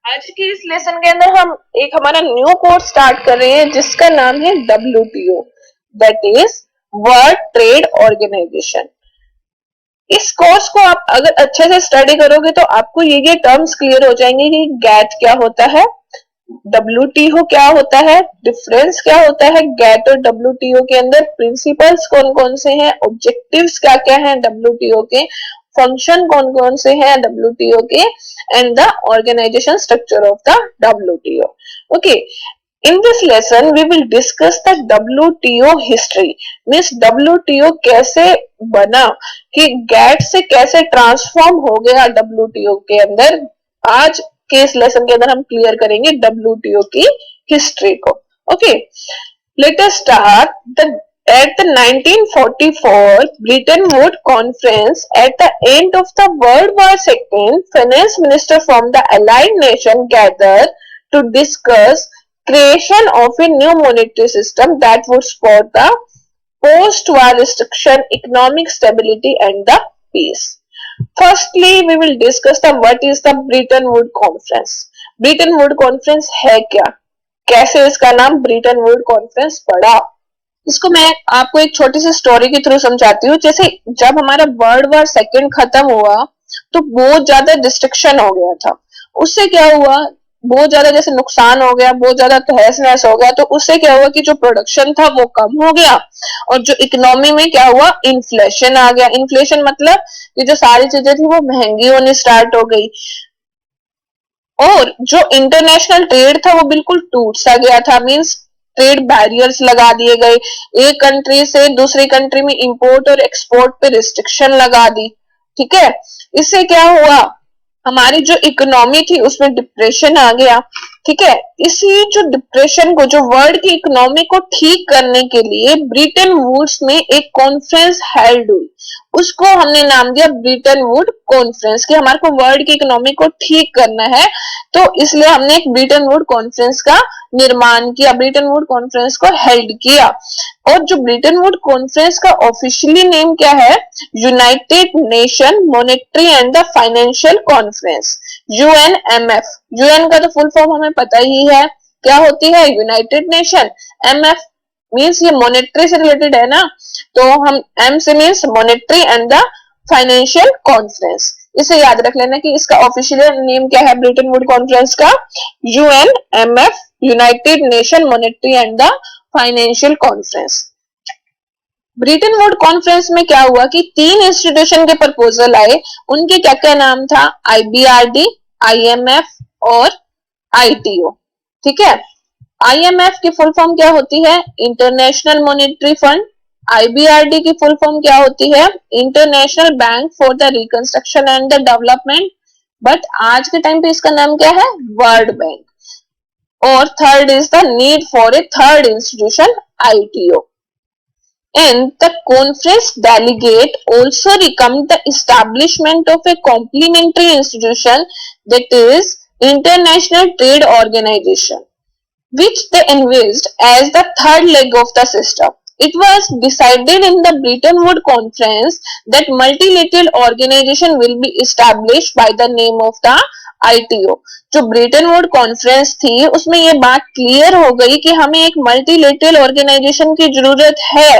आज के इस लेसन के अंदर हम एक हमारा न्यू कोर्स स्टार्ट कर रहे हैं जिसका नाम है WTO, that is world trade organisation. इस कोर्स को आप अगर अच्छे से स्टडी करोगे तो आपको ये टर्म्स क्लियर हो जाएंगे कि गैट क्या होता है, WTO क्या होता है, डिफरेंस क्या होता है गैट और WTO के अंदर, प्रिंसिपल्स कौन कौन से हैं, ऑब्जेक्टिव्स क्या क्या हैं WTO के, फंक्शन कौन कौन से हैं WTO के, and the organisation structure of the WTO। Okay, in this lesson we will discuss the WTO history, means WTO कैसे बना, कि गैट से कैसे ट्रांसफॉर्म हो गया WTO के अंदर। आज के इस लेसन के अंदर हम क्लियर करेंगे WTO की हिस्ट्री को। Okay, let us start the at the 1944 Bretton Woods Conference, at the end of the World War II, finance minister from the Allied nation gathered to discuss creation of a new monetary system that would support the post-war restriction, economic stability and the peace. Firstly, we will discuss the what is the Bretton Woods Conference. Bretton Woods Conference है क्या, कैसे इसका नाम Britain would conference पड़ा, इसको मैं आपको एक छोटी सी स्टोरी के थ्रू समझाती हूँ। जैसे जब हमारा वर्ल्ड वॉर सेकेंड खत्म हुआ तो बहुत ज्यादा डिस्ट्रक्शन हो गया था। उससे क्या हुआ, बहुत ज्यादा जैसे नुकसान हो गया, बहुत ज्यादा तहस नहस हो गया। तो उससे क्या हुआ कि जो प्रोडक्शन था वो कम हो गया और जो इकोनॉमी में क्या हुआ, इन्फ्लेशन आ गया। इन्फ्लेशन मतलब ये जो सारी चीजें थी वो महंगी होनी स्टार्ट हो गई और जो इंटरनेशनल ट्रेड था वो बिल्कुल टूट सा गया था। मींस ट्रेड बैरियर्स लगा दिए गए, एक कंट्री से दूसरी कंट्री में इंपोर्ट और एक्सपोर्ट पे रिस्ट्रिक्शन लगा दी। ठीक है, इससे क्या हुआ, हमारी जो इकोनॉमी थी उसमें डिप्रेशन आ गया। ठीक है, इसी जो डिप्रेशन को, जो वर्ल्ड की इकोनॉमी को ठीक करने के लिए ब्रिटेन वुड्स में एक कॉन्फ्रेंस हेल्ड हुई, उसको हमने नाम दिया ब्रिटेन वुड कॉन्फ्रेंस, कि हमारे को वर्ल्ड की इकोनॉमी को ठीक करना है तो इसलिए हमने एक ब्रिटेन वुड कॉन्फ्रेंस का निर्माण किया, ब्रिटेन वुड कॉन्फ्रेंस को हेल्ड किया। और जो ब्रिटेन वुड कॉन्फ्रेंस का ऑफिशियली नेम क्या है, United nation monetary and the financial conference, UNMF। UN का तो फुल फॉर्म हमें पता ही है, क्या होती है, यूनाइटेड नेशन। MF मीन्स ये मॉनेटरी से रिलेटेड है ना, तो हम M से means monetary and the financial conference. इसे याद रख लेना कि इसका ऑफिशियल नेम क्या है ब्रिटेन वुड कॉन्फ्रेंस का, UNMF, United nation monetary and the financial conference. Britain would conference में क्या हुआ कि 3 इंस्टीट्यूशन के प्रपोजल आए, उनके क्या क्या नाम था, IBRD, IMF और ITO। ठीक है, IMF की फुल फॉर्म क्या होती है, इंटरनेशनल मॉनेटरी फंड। IBRD की फुल फॉर्म क्या होती है, international bank for the reconstruction and the development, but आज के टाइम पे इसका नाम क्या है, वर्ल्ड बैंक। और third is the need for a third institution, ITO। And the conference delegate also recommend the establishment of a complementary institution, that is International Trade Organization, which they envisaged as the third leg of the system. It was decided in the Bretton Woods Conference that multilateral organization will be established by the name of the ITO। जो Britain would conference थी उसमें ये बात clear हो गई कि हमें एक मल्टीलेटरल ऑर्गेनाइजेशन की जरूरत है।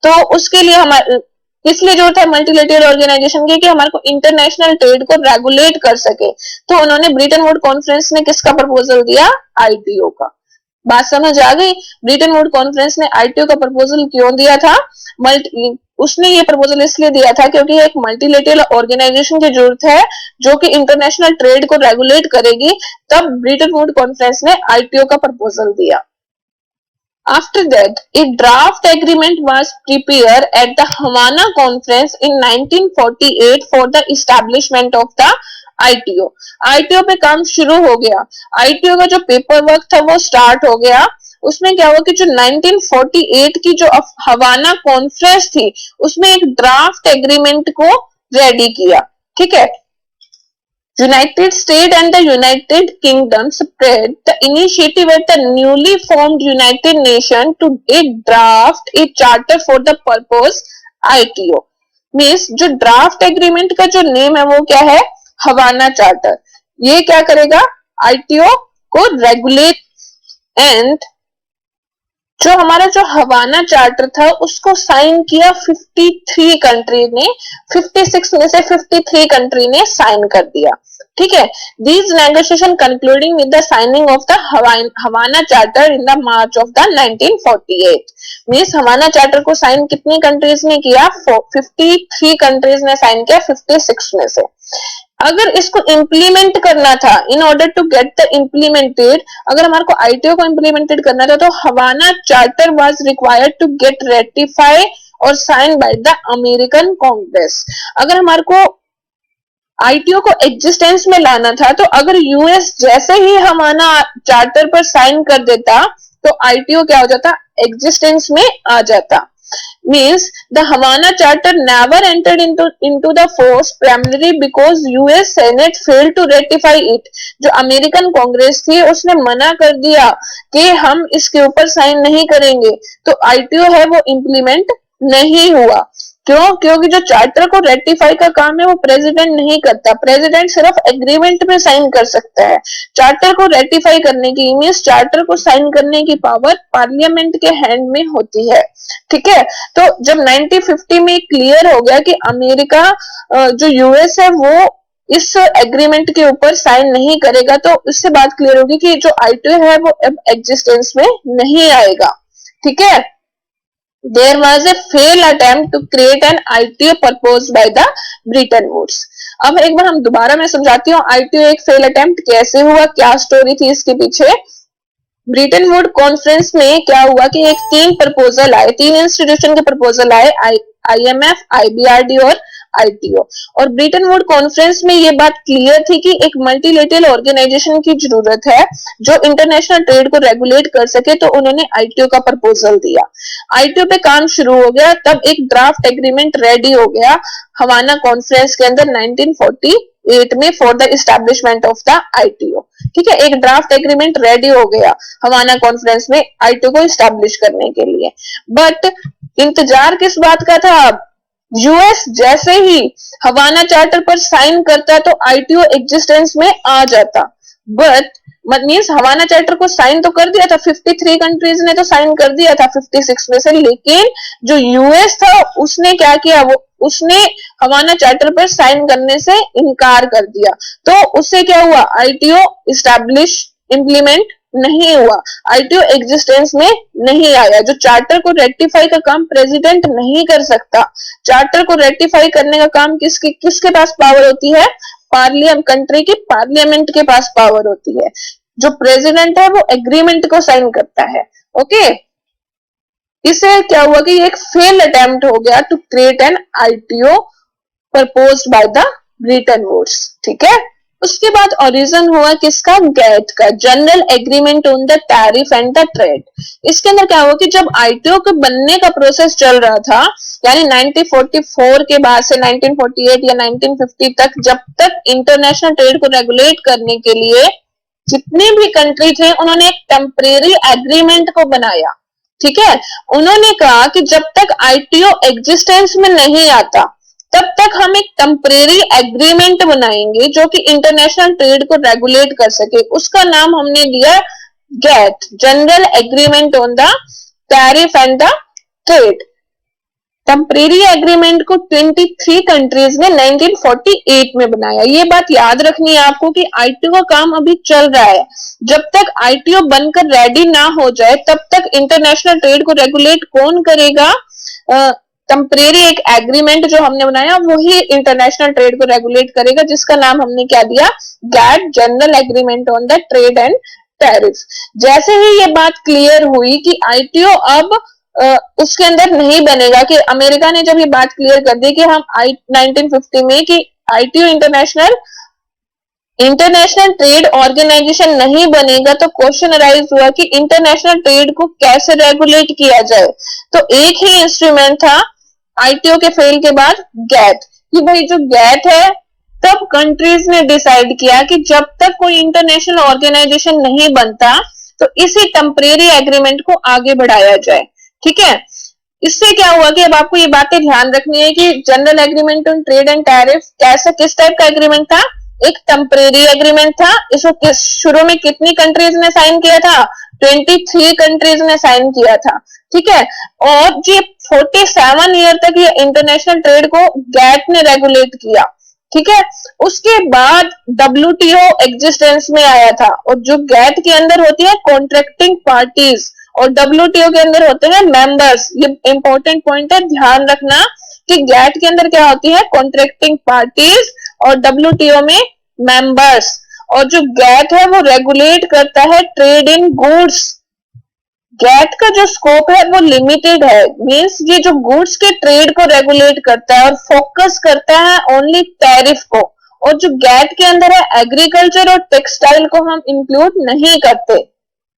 तो उसके लिए हमारे इसलिए जरूरत है मल्टीलेटरल ऑर्गेनाइजेशन की कि हमारे को इंटरनेशनल ट्रेड को रेगुलेट कर सके। तो उन्होंने ब्रिटेन वुड कॉन्फ्रेंस ने किसका प्रपोजल दिया, ITO का। बात समझ आ गई, ब्रिटेन वुड कॉन्फ्रेंस ने ITO का प्रपोजल क्यों दिया था, उसने ये प्रपोजल इसलिए दिया था क्योंकि एक मल्टीलेटरल ऑर्गेनाइजेशन की जरूरत है जो कि इंटरनेशनल ट्रेड को रेगुलेट करेगी। तब ब्रिटेन वुड कॉन्फ्रेंस ने ITO का प्रपोजल दिया। After that, a draft agreement was prepared at the Havana Conference in 1948 for the establishment of the ITO। ITO पे काम शुरू हो गया, ITO का जो पेपर वर्क था वो स्टार्ट हो गया। उसमें क्या हुआ कि जो 1948 की जो हवाना कॉन्फ्रेंस थी उसमें एक ड्राफ्ट एग्रीमेंट को रेडी किया। ठीक है, United States and the United Kingdom spread the initiative at the newly formed United Nations to draft a charter for the purpose ITO। Means जो ड्राफ्ट एग्रीमेंट का जो नेम है वो क्या है, हवाना चार्टर। ये क्या करेगा, आईटीओ को रेगुलेट एंड जो हमारा जो हवाना चार्टर था उसको साइन किया 53 कंट्री ने, 56 में से 53 कंट्री ने साइन कर दिया। ठीक है, these negotiation concluding with the signing of the Havana charter in the March of the 1948। Means Havana charter को साइन कितनी कंट्रीज ने किया? 53 कंट्रीज ने साइन किया 56 में से। अगर इसको इंप्लीमेंट करना था, in order to get the implemented, अगर हमारे को आईटीओ को इंप्लीमेंटेड करना था तो Havana charter was required to get ratify और sign by the American Congress. अगर हमारे को आईटीओ को एग्जिस्टेंस में लाना था तो अगर यूएस जैसे ही हवाना चार्टर पर साइन कर देता तो आईटीओ क्या हो जाता? एग्जिस्टेंस में आ जाता। Means the Havana Charter never entered into the force primarily because US Senate failed to ratify it। जो अमेरिकन कांग्रेस थी उसने मना कर दिया कि हम इसके ऊपर साइन नहीं करेंगे, तो आईटीओ है वो इंप्लीमेंट नहीं हुआ। क्यों? क्योंकि जो चार्टर को रेटिफाई का काम है वो प्रेसिडेंट नहीं करता, प्रेसिडेंट सिर्फ एग्रीमेंट में साइन कर सकता है। चार्टर को रेटिफाई करने की, मींस चार्टर को साइन करने की पावर पार्लियामेंट के हैंड में होती है। ठीक है, तो जब 1950 में क्लियर हो गया कि अमेरिका जो यूएस है वो इस एग्रीमेंट के ऊपर साइन नहीं करेगा, तो उससे बात क्लियर होगी कि जो आईटीओ है वो अब एग्जिस्टेंस में नहीं आएगा। ठीक है, there was a failed attempt to create an ITO proposed by the Bretton Woods। अब एक बार हम दोबारा मैं समझाती हूँ आईटीओ एक फेल अटेम्प्ट कैसे हुआ, क्या स्टोरी थी इसके पीछे। ब्रिटेन वुड कॉन्फ्रेंस में क्या हुआ कि एक तीन प्रपोजल आए, तीन इंस्टीट्यूशन के प्रपोजल आए, आईएमएफ, आईबीआरडी और आईटीओ। और ब्रिटेन वुड कॉन्फ्रेंस में ये बात क्लियर थी कि एक मल्टीलेटरल ऑर्गेनाइजेशन की जरूरत है जो इंटरनेशनल ट्रेड को रेगुलेट कर सके, तो उन्होंने आईटीओ का प्रपोजल दिया। आईटीओ पे काम शुरू हो गया, तब एक ड्राफ्ट एग्रीमेंट रेडी हो गया हवाना कॉन्फ्रेंस के अंदर 1948 में for the establishment of the ITO. ठीक है, एक ड्राफ्ट एग्रीमेंट रेडी हो गया हवाना कॉन्फ्रेंस में आईटीओ को एस्टैब्लिश करने के लिए। बट इंतजार किस बात का था? यूएस जैसे ही हवाना चार्टर पर साइन करता तो आईटीओ एग्जिस्टेंस में आ जाता। बट मींस हवाना चार्टर को साइन तो कर दिया था, 53 कंट्रीज ने तो साइन कर दिया था 56 में से, लेकिन जो यूएस था उसने क्या किया, वो उसने हवाना चार्टर पर साइन करने से इनकार कर दिया। तो उससे क्या हुआ? आईटीओ एस्टैब्लिश इंप्लीमेंट नहीं हुआ, आईटीओ एग्जिस्टेंस में नहीं आया। जो चार्टर को रेटिफाई का काम प्रेसिडेंट नहीं कर सकता, चार्टर को रेटिफाई करने का काम किसके पास पावर होती है? पार्लियामेंट, कंट्री की पार्लियामेंट के पास पावर होती है। जो प्रेसिडेंट है वो एग्रीमेंट को साइन करता है। ओके, इससे क्या हुआ कि एक फेल अटेम्प्ट हो गया to create an ITO proposed by the Bretton Woods. ठीक है, उसके बाद ओरिजिन हुआ किसका? गैट का, general agreement on the tariff and the trade. इसके अंदर क्या हुआ कि जब आईटीओ के बनने का प्रोसेस चल रहा था, यानी 1944 के बाद से 1948 या 1950 तक, जब तक इंटरनेशनल ट्रेड को रेगुलेट करने के लिए जितने भी कंट्री थे उन्होंने एक टेम्परेरी एग्रीमेंट को बनाया। ठीक है, उन्होंने कहा कि जब तक आईटीओ एग्जिस्टेंस में नहीं आता तब तक हम एक टेम्परेरी एग्रीमेंट बनाएंगे जो कि इंटरनेशनल ट्रेड को रेगुलेट कर सके। उसका नाम हमने दिया GATT, general agreement on the tariff and the trade. Temporary agreement को 23 कंट्रीज ने 1948 में बनाया। ये बात याद रखनी है आपको कि आईटीओ का काम अभी चल रहा है। जब तक आईटीओ बनकर रेडी ना हो जाए तब तक इंटरनेशनल ट्रेड को रेगुलेट कौन करेगा? टेम्परेरी एक एग्रीमेंट जो हमने बनाया वही इंटरनेशनल ट्रेड को रेगुलेट करेगा, जिसका नाम हमने क्या दिया? GATT, general agreement on the trade and tariff. जैसे ही ये बात क्लियर हुई कि आईटीओ अब उसके अंदर नहीं बनेगा, कि अमेरिका ने जब ये बात क्लियर कर दी कि हम 1950 में कि आईटीओ इंटरनेशनल ट्रेड ऑर्गेनाइजेशन नहीं बनेगा, तो क्वेश्चन अराइज हुआ कि इंटरनेशनल ट्रेड को कैसे रेगुलेट किया जाए। तो एक ही इंस्ट्रूमेंट था आईटीओ के फेल के बाद, गैट। कि भाई जो गैट है, तब कंट्रीज ने डिसाइड किया कि जब तक कोई इंटरनेशनल ऑर्गेनाइजेशन नहीं बनता तो इसी टेम्परेरी एग्रीमेंट को आगे बढ़ाया जाए। ठीक है, इससे क्या हुआ कि अब आपको ये बातें ध्यान रखनी है कि general agreement on trade and tariff कैसा, किस टाइप का एग्रीमेंट था? एक टेम्परेरी एग्रीमेंट था, इसको शुरू में कितनी कंट्रीज ने साइन किया था? 23 कंट्रीज ने साइन किया था, ठीक है। और ये 47 ईयर तक ये इंटरनेशनल ट्रेड को गैट ने रेगुलेट किया, ठीक है। उसके बाद WTO एग्जिस्टेंस में आया था, और जो गैट के अंदर होती है कॉन्ट्रैक्टिंग पार्टीज और WTO के अंदर होते हैं मेंबर्स। ये इंपॉर्टेंट पॉइंट है, ध्यान रखना कि गैट के अंदर क्या होती है? कॉन्ट्रैक्टिंग पार्टीज और WTO में मेंबर्स। और जो गैट है वो रेगुलेट करता है ट्रेड इन गुड्स। गैट का जो स्कोप है वो लिमिटेड है, मींस ये जो गुड्स के ट्रेड को रेगुलेट करता है और फोकस करता है ओनली टैरिफ को। और जो गैट के अंदर है एग्रीकल्चर और टेक्सटाइल को हम इंक्लूड नहीं करते,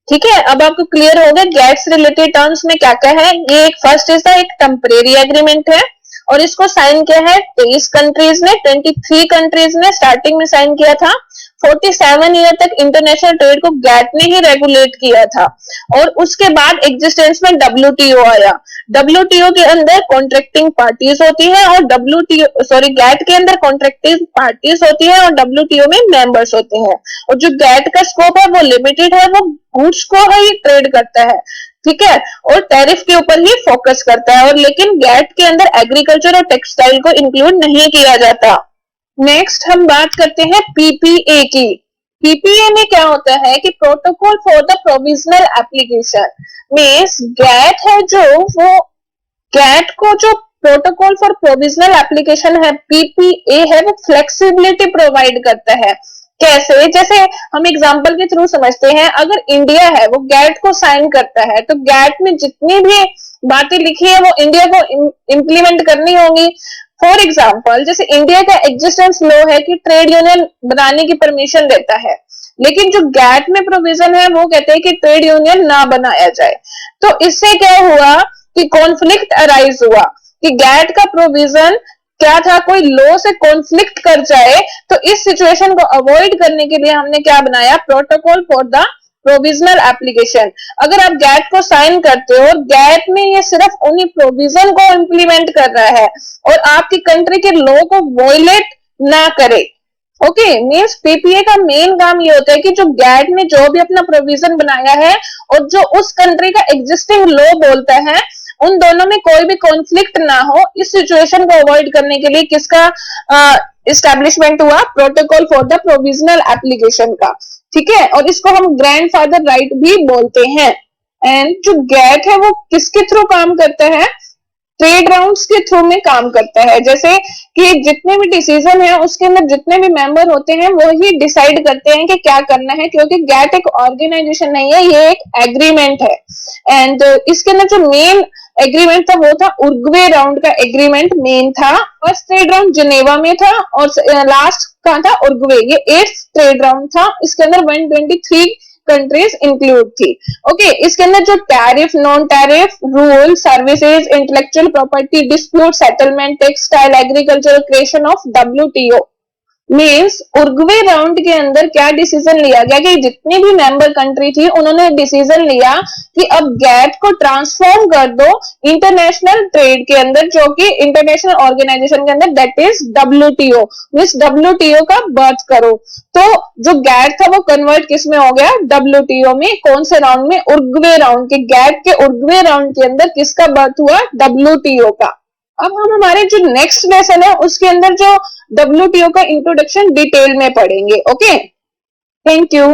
ठीक है। अब आपको क्लियर हो गया गैट से रिलेटेड टर्म्स में क्या क्या है। ये एक फर्स्ट इज एक टेम्परेरी एग्रीमेंट है, और इसको साइन किया है 23 कंट्रीज ने, 23 कंट्रीज ने स्टार्टिंग में साइन किया था। 47 ईयर तक इंटरनेशनल ट्रेड को गैट ने ही रेगुलेट किया था। और उसके बाद एग्जिस्टेंस में WTO आया। WTO के अंदर कॉन्ट्रैक्टिंग पार्टीज होती है, और गैट के अंदर कॉन्ट्रैक्टिंग पार्टीज होती है और WTO में मेंबर्स होते हैं। और जो गैट का स्कोप है वो लिमिटेड है, वो गुड्स को ही ट्रेड करता है, ठीक है, और टैरिफ के ऊपर ही फोकस करता है। और लेकिन गैट के अंदर एग्रीकल्चर और टेक्सटाइल को इंक्लूड नहीं किया जाता। नेक्स्ट हम बात करते हैं PPA की। PPA में क्या होता है कि protocol for the provisional application, means GATT है जो वो गैट को जो प्रोटोकॉल फॉर प्रोविजनल एप्लीकेशन है PPA है, वो फ्लेक्सिबिलिटी प्रोवाइड करता है। कैसे? जैसे हम एग्जांपल के थ्रू समझते हैं, अगर इंडिया है वो गैट को साइन करता है, तो गैट में जितनी भी बातें लिखी है वो इंडिया को इम्प्लीमेंट करनी होगी। फॉर एग्जाम्पल, जैसे इंडिया का एग्जिस्टेंस लॉ है कि ट्रेड यूनियन बनाने की परमिशन देता है, लेकिन जो गैट में प्रोविजन है वो कहते हैं कि ट्रेड यूनियन ना बनाया जाए। तो इससे क्या हुआ कि कॉन्फ्लिक्ट अराइज हुआ कि गैट का प्रोविजन क्या था, कोई लॉ से कॉन्फ्लिक्ट कर जाए। तो इस सिचुएशन को अवॉइड करने के लिए हमने क्या बनाया? Protocol for the provisional application. अगर आप गैट को साइन करते हो और गैट में ये सिर्फ उन्हीं प्रोविजन को इंप्लीमेंट कर रहा है और आपकी कंट्री के लॉ को वॉयलेट ना करे, ओके, मींस PPA का मेन काम ये होता है कि जो गैट ने जो भी अपना प्रोविजन बनाया है और जो उस कंट्री का एग्जिस्टिंग लॉ बोलता है, उन दोनों में कोई भी कॉन्फ्लिक्ट ना हो। इस सिचुएशन को अवॉइड करने के लिए किसका एस्टैब्लिशमेंट हुआ? Protocol for the provisional application का, ठीक है। और इसको हम ग्रैंडफादर राइट भी बोलते हैं। एंड जो गैट है वो किसके थ्रू काम करता है? ट्रेड राउंड्स के थ्रू में काम करता है। जैसे कि जितने भी डिसीजन है उसके अंदर जितने भी मेंबर होते हैं वो ही डिसाइड करते हैं कि क्या करना है, क्योंकि गैट एक ऑर्गेनाइजेशन नहीं है, ये एक एग्रीमेंट है। एंड इसके अंदर जो मेन एग्रीमेंट था वो था उरुग्वे राउंड का एग्रीमेंट मेन था। फर्स्ट ट्रेड राउंड जिनेवा में था और लास्ट कहां था? उरुग्वे। ये 8th ट्रेड राउंड था, इसके अंदर 123 कंट्रीज इंक्लूड थी, ओके। इसके अंदर जो tariff, non tariff, rule, services, intellectual property dispute settlement, textile, agriculture, creation of WTO, means Uruguay round के अंदर क्या डिसीजन लिया गया कि जितनी भी मेंबर कंट्री थी उन्होंने डिसीजन लिया कि अब गैट को ट्रांसफॉर्म कर दो इंटरनेशनल ट्रेड के अंदर, जो कि इंटरनेशनल ऑर्गेनाइजेशन के अंदर, that is WTO, means WTO का बर्थ करो। तो जो गैट था वो कन्वर्ट किस में हो गया? WTO में। कौन से राउंड में? उरुग्वे राउंड के। गैट के उरुग्वे राउंड के अंदर किसका बर्थ हुआ? WTO का। अब हम हमारे जो नेक्स्ट लेसन है उसके अंदर जो WTO का इंट्रोडक्शन डिटेल में पढ़ेंगे, ओके। Thank you.